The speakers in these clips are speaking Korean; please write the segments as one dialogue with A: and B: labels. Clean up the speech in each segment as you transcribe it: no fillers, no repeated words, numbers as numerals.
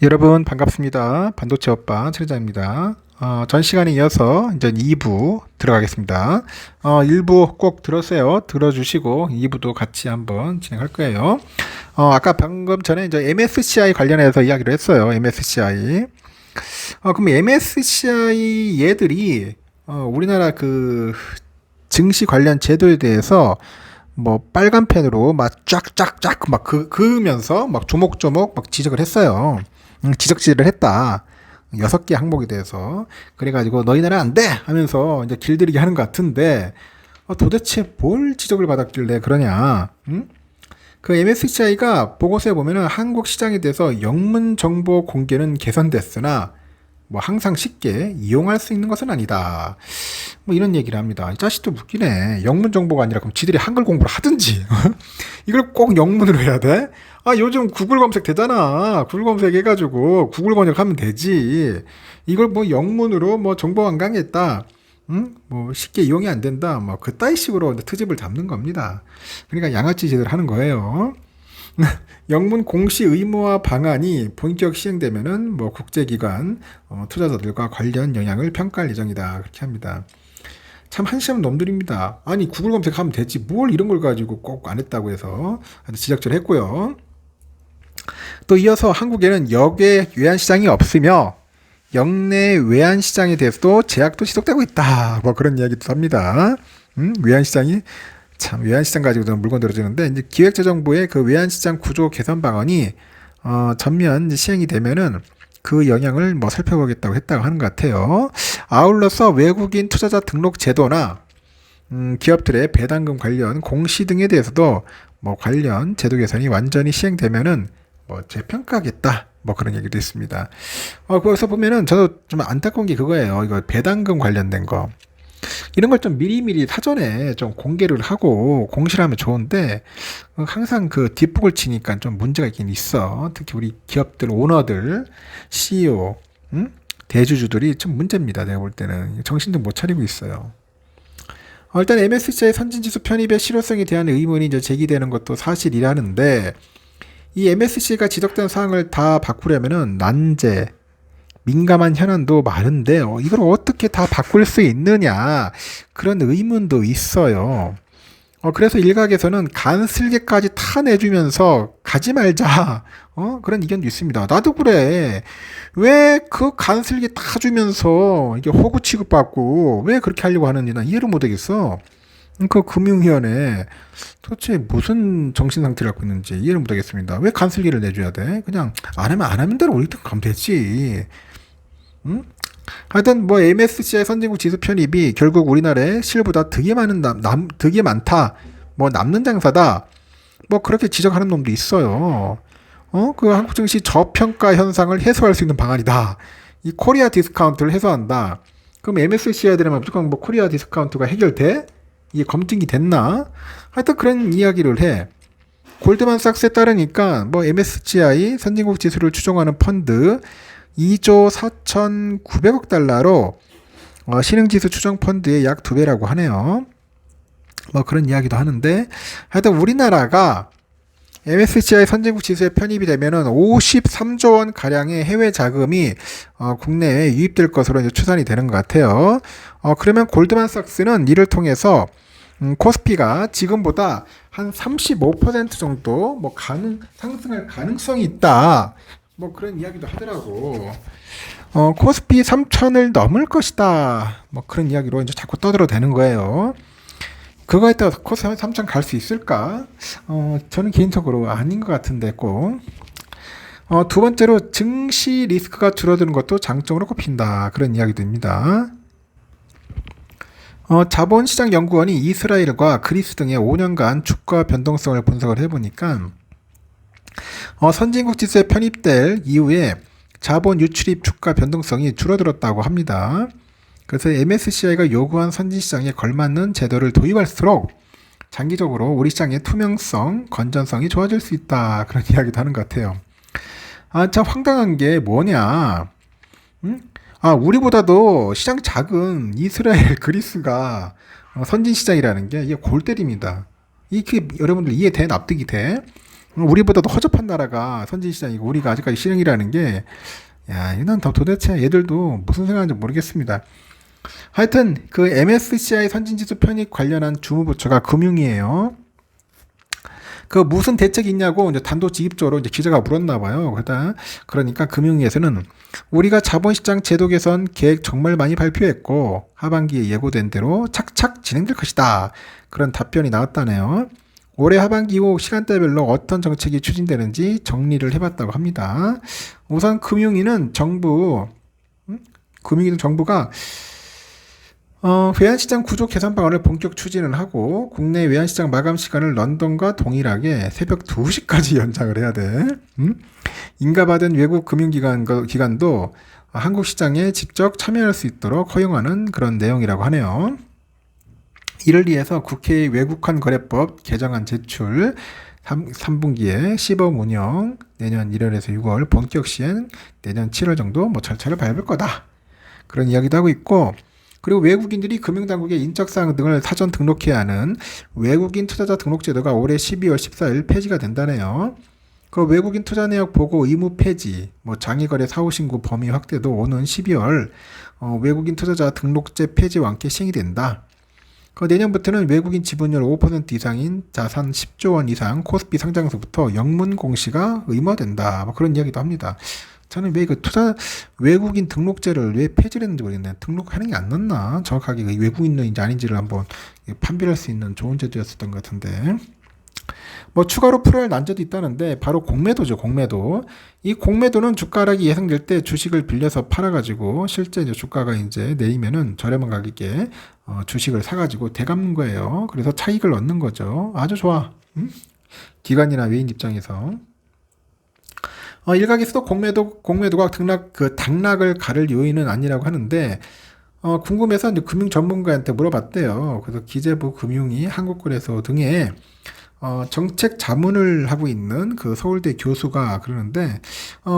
A: 여러분 반갑습니다. 반도체 오빠 최대장입니다. 전 시간에 이어서 이제 2부 들어가겠습니다. 1부 꼭 들었어요. 들어주시고 2부도 같이 한번 진행할 거예요. 아까 방금 전에 이제 MSCI 관련해서 이야기를 했어요. MSCI. 그럼 MSCI 얘들이 우리나라 그 증시 관련 제도에 대해서 뭐 빨간 펜으로 막 쫙쫙쫙 막 그으면서 막 조목조목 막 지적을 했어요. 지적질을 했다. 6개 항목에 대해서. 그래가지고 너희나라 안 돼! 하면서 이제 길들이기 하는 것 같은데, 도대체 뭘 지적을 받았길래 그러냐. 응? 그 MSCI가 보고서에 보면은 한국 시장에 대해서 영문 정보 공개는 개선됐으나, 뭐 항상 쉽게 이용할 수 있는 것은 아니다. 뭐 이런 얘기를 합니다. 이 자식도 웃기네. 영문 정보가 아니라 그럼 지들이 한글 공부를 하든지. 이걸 꼭 영문으로 해야 돼? 요즘 구글 검색 되잖아. 구글 검색 해가지고 구글 번역하면 되지. 이걸 뭐 영문으로 뭐 정보 완강했다. 응? 뭐 쉽게 이용이 안 된다. 뭐 그따위 식으로 트집을 잡는 겁니다. 그러니까 양아치 짓을 하는 거예요. 영문 공시 의무화 방안이 본격 시행되면은 뭐 국제기관, 투자자들과 관련 영향을 평가할 예정이다. 그렇게 합니다. 참 한심한 놈들입니다. 아니 구글 검색하면 되지 뭘 이런 걸 가지고 꼭 안 했다고 해서 지적질 했고요. 또 이어서 한국에는 역외 외환시장이 없으며 역내 외환시장에 대해서도 제약도 지속되고 있다. 뭐 그런 이야기도 합니다. 외환시장이 참 외환시장 가지고 물건 들어주는데 이제 기획재정부의 그 외환시장 구조 개선 방안이 전면 시행이 되면은 그 영향을 뭐 살펴보겠다고 했다고 하는 것 같아요. 아울러서 외국인 투자자 등록 제도나 기업들의 배당금 관련 공시 등에 대해서도 뭐 관련 제도 개선이 완전히 시행되면은 뭐 재평가하겠다. 뭐 그런 얘기도 있습니다. 거기서 보면은 저도 좀 안타까운 게 그거예요. 이거 배당금 관련된 거. 이런 걸 좀 미리미리 사전에 좀 공개를 하고 공시를 하면 좋은데 항상 그 뒷북을 치니까 좀 문제가 있긴 있어. 특히 우리 기업들 오너들, CEO, 대주주들이 좀 문제입니다. 내가 볼 때는 정신도 못 차리고 있어요. 일단 MSCI 선진지수 편입의 실효성에 대한 의문이 이제 제기되는 것도 사실이라는데 이 MSCI가 지적된 사항을 다 바꾸려면은 난제, 민감한 현안도 많은데 이걸 어떻게 다 바꿀 수 있느냐 그런 의문도 있어요. 그래서 일각에서는 간슬개까지 타 내주면서 가지 말자 그런 의견도 있습니다. 나도 그래. 왜 그 간슬개 타주면서 이게 호구 취급받고 왜 그렇게 하려고 하는지 난 이해를 못하겠어. 그 금융위원회 도대체 무슨 정신 상태를 갖고 있는지 이해를 못하겠습니다. 왜 간슬개를 내줘야 돼? 그냥 안 하면 대로 우리 가면 되지. 응? 하여튼 뭐 MSCI 선진국 지수 편입이 결국 우리나라에 실보다 득이 많다. 뭐 남는 장사다. 뭐 그렇게 지적하는 놈도 있어요. 그 한국 증시 저평가 현상을 해소할 수 있는 방안이다. 이 코리아 디스카운트를 해소한다. 그럼 MSCI 들으면 무조건 뭐 코리아 디스카운트가 해결돼? 이게 검증이 됐나? 하여튼 그런 이야기를 해. 골드만삭스에 따르니까 뭐 MSCI 선진국 지수를 추종하는 펀드 2조 4,900억 달러로 신흥지수 추정 펀드의 약 2배라고 하네요. 뭐 그런 이야기도 하는데 하여튼 우리나라가 MSCI 선진국 지수에 편입이 되면은 53조 원 가량의 해외 자금이 국내에 유입될 것으로 이제 추산이 되는 것 같아요. 그러면 골드만삭스는 이를 통해서 코스피가 지금보다 한 35% 정도 뭐 상승할 가능성이 있다. 뭐 그런 이야기도 하더라고. 코스피 3천을 넘을 것이다. 뭐 그런 이야기로 이제 자꾸 떠들어대는 거예요. 그거에 따라 코스피 3천 갈 수 있을까? 저는 개인적으로 아닌 것 같은데 꼭. 두 번째로 증시 리스크가 줄어드는 것도 장점으로 꼽힌다. 그런 이야기도 입니다. 자본시장연구원이 이스라엘과 그리스 등의 5년간 주가 변동성을 분석을 해보니까 선진국 지수에 편입될 이후에 자본 유출입 주가 변동성이 줄어들었다고 합니다. 그래서 MSCI가 요구한 선진시장에 걸맞는 제도를 도입할수록 장기적으로 우리 시장의 투명성, 건전성이 좋아질 수 있다. 그런 이야기도 하는 것 같아요. 참 황당한 게 뭐냐. 우리보다도 시장 작은 이스라엘, 그리스가 선진시장이라는 게 이게 골 때립니다. 이게 여러분들 이해돼? 납득이 돼? 우리보다도 허접한 나라가 선진시장이고 우리가 아직까지 실행이라는 게, 야, 이건 도대체 얘들도 무슨 생각인지 모르겠습니다. 하여튼 그 MSCI 선진지수 편입 관련한 주무부처가 금융이에요. 그 무슨 대책이 있냐고 이제 단도직입적으로 이제 기자가 물었나 봐요. 그러니까 금융위에서는 우리가 자본시장 제도 개선 계획 정말 많이 발표했고 하반기에 예고된 대로 착착 진행될 것이다. 그런 답변이 나왔다네요. 올해 하반기 이후 시간대별로 어떤 정책이 추진되는지 정리를 해봤다고 합니다. 우선 금융위는 정부가 외환시장 구조 개선 방안을 본격 추진을 하고 국내 외환시장 마감 시간을 런던과 동일하게 새벽 2시까지 연장을 해야 돼. 인가받은 외국 금융기관도 한국 시장에 직접 참여할 수 있도록 허용하는 그런 내용이라고 하네요. 이를 위해서 국회의 외국환 거래법 개정안 제출, 3분기에 시범 운영, 내년 1월에서 6월 본격 시행, 내년 7월 정도 절차를 밟을 거다. 그런 이야기도 하고 있고, 그리고 외국인들이 금융당국의 인적사항 등을 사전 등록해야 하는 외국인 투자자 등록제도가 올해 12월 14일 폐지가 된다네요. 그 외국인 투자 내역 보고 의무 폐지, 장외거래 사후 신고 범위 확대도 오는 12월 외국인 투자자 등록제 폐지와 함께 시행이 된다. 내년부터는 외국인 지분율 5% 이상인 자산 10조 원 이상 코스피 상장소부터 영문 공시가 의무화된다. 그런 이야기도 합니다. 저는 왜 외국인 등록제를 왜 폐지를 했는지 모르겠네. 등록하는 게 안 낫나? 정확하게 외국인인지 아닌지를 한번 판별할 수 있는 좋은 제도였었던 것 같은데. 추가로 풀어야 할 난제도 있다는데, 바로 공매도죠, 공매도. 이 공매도는 주가 하락이 예상될 때 주식을 빌려서 팔아가지고, 실제 주가가 내리면은 저렴한 가격에 주식을 사가지고 대감는 거예요. 그래서 차익을 얻는 거죠. 아주 좋아. 기관이나 외인 입장에서. 일각에서도 공매도가 당락을 가를 요인은 아니라고 하는데, 궁금해서 이제 금융 전문가한테 물어봤대요. 그래서 기재부 금융위, 한국거래소 등에 정책 자문을 하고 있는 그 서울대 교수가 그러는데,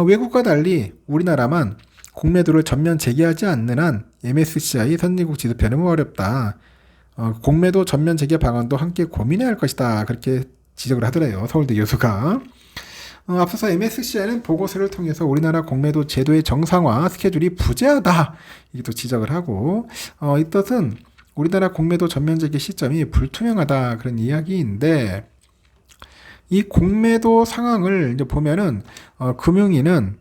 A: 외국과 달리 우리나라만 공매도를 전면 재개하지 않는 한 MSCI 선진국 지수 편입은 어렵다. 공매도 전면 재개 방안도 함께 고민해야 할 것이다. 그렇게 지적을 하더래요. 서울대 교수가. 앞서서 MSCI는 보고서를 통해서 우리나라 공매도 제도의 정상화 스케줄이 부재하다. 이게 또 지적을 하고, 이 뜻은 우리나라 공매도 전면 재개 시점이 불투명하다. 그런 이야기인데, 이 공매도 상황을 이제 보면은, 금융위는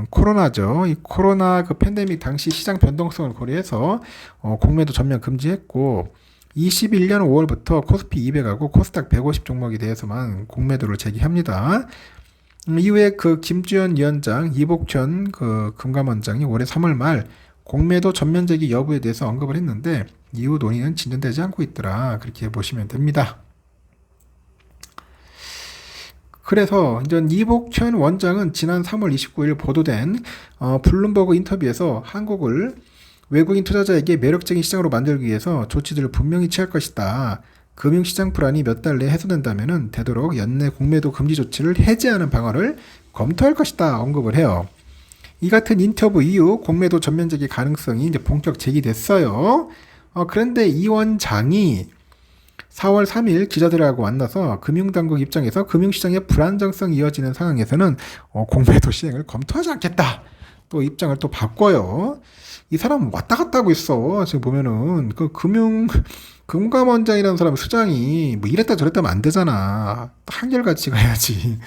A: 코로나죠. 이 코로나 팬데믹 당시 시장 변동성을 고려해서 공매도 전면 금지했고, 21년 5월부터 코스피 200하고 코스닥 150 종목에 대해서만 공매도를 제기합니다. 이후에 김주현 위원장, 이복현 금감원장이 올해 3월 말 공매도 전면 제기 여부에 대해서 언급을 했는데, 이후 논의는 진전되지 않고 있더라. 그렇게 보시면 됩니다. 그래서 이복현 원장은 지난 3월 29일 보도된 블룸버그 인터뷰에서 한국을 외국인 투자자에게 매력적인 시장으로 만들기 위해서 조치들을 분명히 취할 것이다. 금융시장 불안이 몇 달 내에 해소된다면 되도록 연내 공매도 금지 조치를 해제하는 방안을 검토할 것이다. 언급을 해요. 이 같은 인터뷰 이후 공매도 전면 재개 가능성이 본격 제기됐어요. 그런데 이 원장이 4월 3일 기자들하고 만나서 금융당국 입장에서 금융시장의 불안정성이 이어지는 상황에서는 공매도 시행을 검토하지 않겠다. 또 입장을 또 바꿔요. 이 사람은 왔다 갔다 하고 있어. 지금 보면은 금감원장이라는 사람 수장이 이랬다 저랬다 하면 안 되잖아. 한결같이 가야지.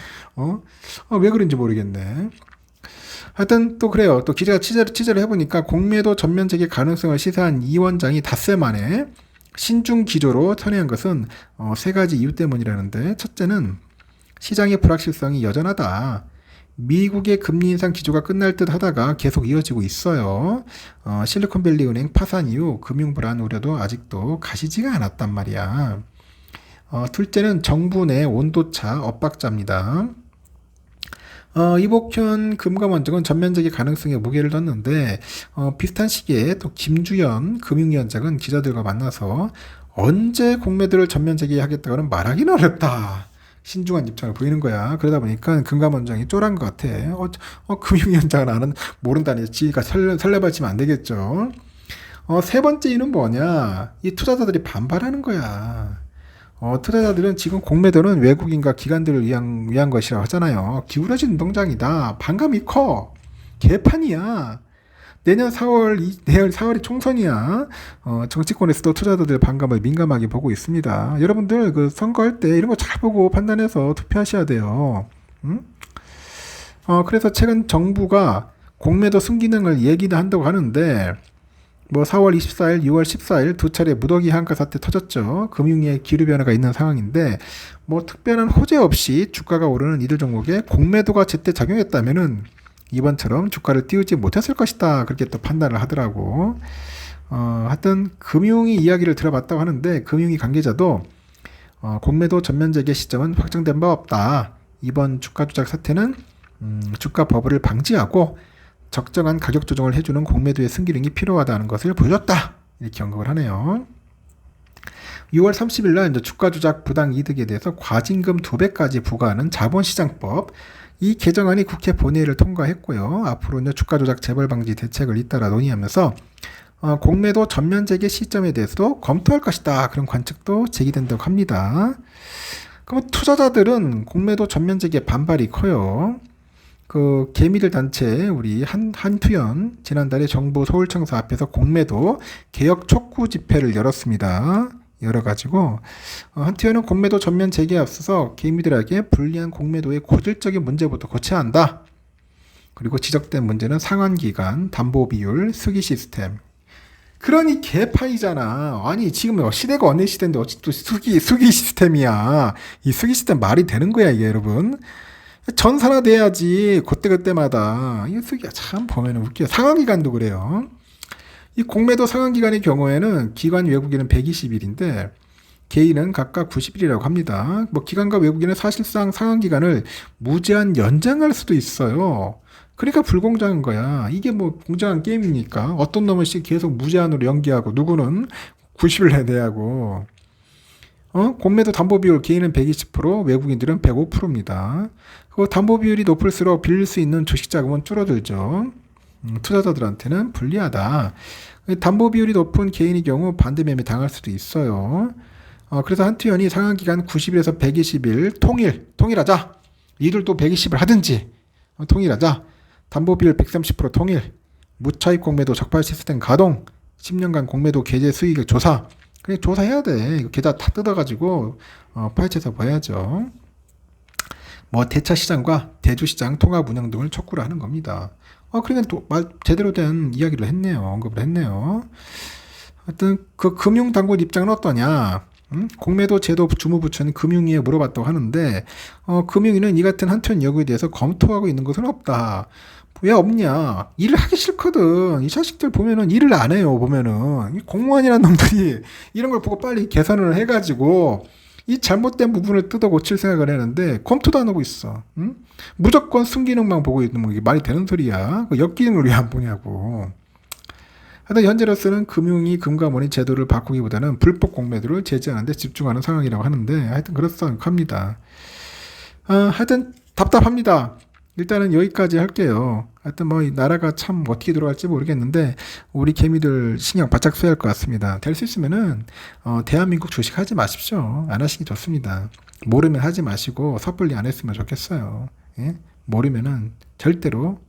A: 왜 그런지 모르겠네. 하여튼 또 그래요. 또 기자가 취재를 해보니까 공매도 전면 재개 가능성을 시사한 이 원장이 닷새 만에 신중 기조로 선회한 것은 세 가지 이유 때문이라는데, 첫째는 시장의 불확실성이 여전하다. 미국의 금리 인상 기조가 끝날 듯 하다가 계속 이어지고 있어요. 실리콘밸리 은행 파산 이후 금융 불안 우려도 아직도 가시지가 않았단 말이야. 둘째는 정부 내 온도차 엇박자입니다. 이복현 금감원장은 전면적인 가능성에 무게를 뒀는데, 비슷한 시기에 또 김주현 금융위원장은 기자들과 만나서 언제 공매도를 전면 재개하겠다고는 말하기는 어렵다. 신중한 입장을 보이는 거야. 그러다 보니까 금감원장이 쫄한 것 같아. 금융위원장은 모른다니 지가 설레발치면 안 되겠죠. 세 번째 이유는 뭐냐? 이 투자자들이 반발하는 거야. 투자자들은 지금 공매도는 외국인과 기관들을 위한 것이라고 하잖아요. 기울어진 운동장이다. 반감이 커. 개판이야. 내년 4월이 총선이야. 정치권에서도 투자자들 반감을 민감하게 보고 있습니다. 여러분들 그 선거할 때 이런 거 잘 보고 판단해서 투표하셔야 돼요. 응? 그래서 최근 정부가 공매도 순기능을 얘기도 한다고 하는데, 뭐 4월 24일, 6월 14일 두 차례 무더기 한가 사태 터졌죠. 금융위에 기류 변화가 있는 상황인데, 뭐 특별한 호재 없이 주가가 오르는 이들 종목에 공매도가 제때 작용했다면은 이번처럼 주가를 띄우지 못했을 것이다. 그렇게 또 판단을 하더라고. 하여튼 금융위 이야기를 들어봤다고 하는데, 금융위 관계자도 공매도 전면 재개 시점은 확정된 바 없다. 이번 주가 조작 사태는 주가 버블을 방지하고 적정한 가격 조정을 해주는 공매도의 순기능이 필요하다는 것을 보여줬다. 이렇게 언급을 하네요. 6월 30일 날 이제 주가 조작 부당 이득에 대해서 과징금 2배까지 부과하는 자본시장법, 이 개정안이 국회 본회의를 통과했고요. 앞으로 이제 주가 조작 재벌 방지 대책을 잇따라 논의하면서 공매도 전면 재개 시점에 대해서도 검토할 것이다. 그런 관측도 제기된다고 합니다. 그럼 투자자들은 공매도 전면 재개 반발이 커요. 그 개미들 단체 우리 한투연 지난달에 정부 서울청사 앞에서 공매도 개혁 촉구 집회를 열었습니다. 열어가지고 한투연은 공매도 전면 재개에 앞서서 개미들에게 불리한 공매도의 고질적인 문제부터 고쳐야 한다. 그리고 지적된 문제는 상환기간, 담보비율, 수기 시스템. 그러니 개판이잖아. 아니 지금 시대가 어느 시대인데 어찌 수기 시스템이야. 이 수기 시스템 말이 되는 거야 이게 여러분. 전산화돼야지 그때그때마다. 이 수기가 참 보면 웃겨요. 상환기간도 그래요. 이 공매도 상환기간의 경우에는 기관 외국인은 120일인데 개인은 각각 90일이라고 합니다. 뭐 기관과 외국인은 사실상 상환기간을 무제한 연장할 수도 있어요. 그러니까 불공정한 거야. 이게 뭐 공정한 게임입니까? 어떤 놈은 계속 무제한으로 연기하고 누구는 90일 내야 하고. 공매도 담보 비율 개인은 120%, 외국인들은 105%입니다. 그 담보 비율이 높을수록 빌릴 수 있는 주식 자금은 줄어들죠. 투자자들한테는 불리하다. 담보 비율이 높은 개인의 경우 반대 매매 당할 수도 있어요. 그래서 한투연이 상환기간 90일에서 120일 통일하자. 이들도 120을 하든지 통일하자. 담보 비율 130% 통일. 무차익 공매도 적발 시스템 가동. 10년간 공매도 계좌 수익을 조사. 그래 조사해야 돼. 이거 계좌 다 뜯어가지고 파헤쳐서 봐야죠. 뭐 대차 시장과 대주 시장 통합 운영 등을 촉구를 하는 겁니다. 그러니까 또 제대로 된 이야기를 했네요. 언급을 했네요. 하여튼 그 금융당국 입장은 어떠냐? 공매도 제도 주무부처는 금융위에 물어봤다고 하는데 금융위는 이 같은 한투연 여부에 대해서 검토하고 있는 것은 없다. 왜 없냐? 일을 하기 싫거든. 이 자식들 보면은 일을 안 해요. 보면은 공무원이란 놈들이 이런 걸 보고 빨리 개선을 해가지고 이 잘못된 부분을 뜯어 고칠 생각을 했는데 검토도 안 하고 있어. 응? 무조건 순기능만 보고 있는 거 이게 말이 되는 소리야. 그 역기능을 왜 안 보냐고. 하여튼 현재로서는 금융위 금감원이 제도를 바꾸기보다는 불법 공매도를 제재하는 데 집중하는 상황이라고 하는데 하여튼 그렇습니다. 하여튼 답답합니다. 일단은 여기까지 할게요. 하여튼 뭐 이 나라가 참 어떻게 돌아갈지 모르겠는데 우리 개미들 신경 바짝 써야 할 것 같습니다. 될 수 있으면은 대한민국 주식 하지 마십시오. 안 하시기 좋습니다. 모르면 하지 마시고 섣불리 안 했으면 좋겠어요. 예? 모르면은 절대로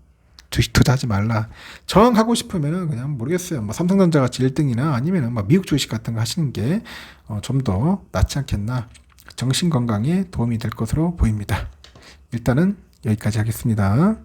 A: 주식 투자하지 말라. 저항하고 싶으면은 그냥 모르겠어요. 뭐 삼성전자 같이 1등이나 아니면은 뭐 미국 주식 같은 거 하시는 게 좀 더 낫지 않겠나. 정신 건강에 도움이 될 것으로 보입니다. 일단은 여기까지 하겠습니다.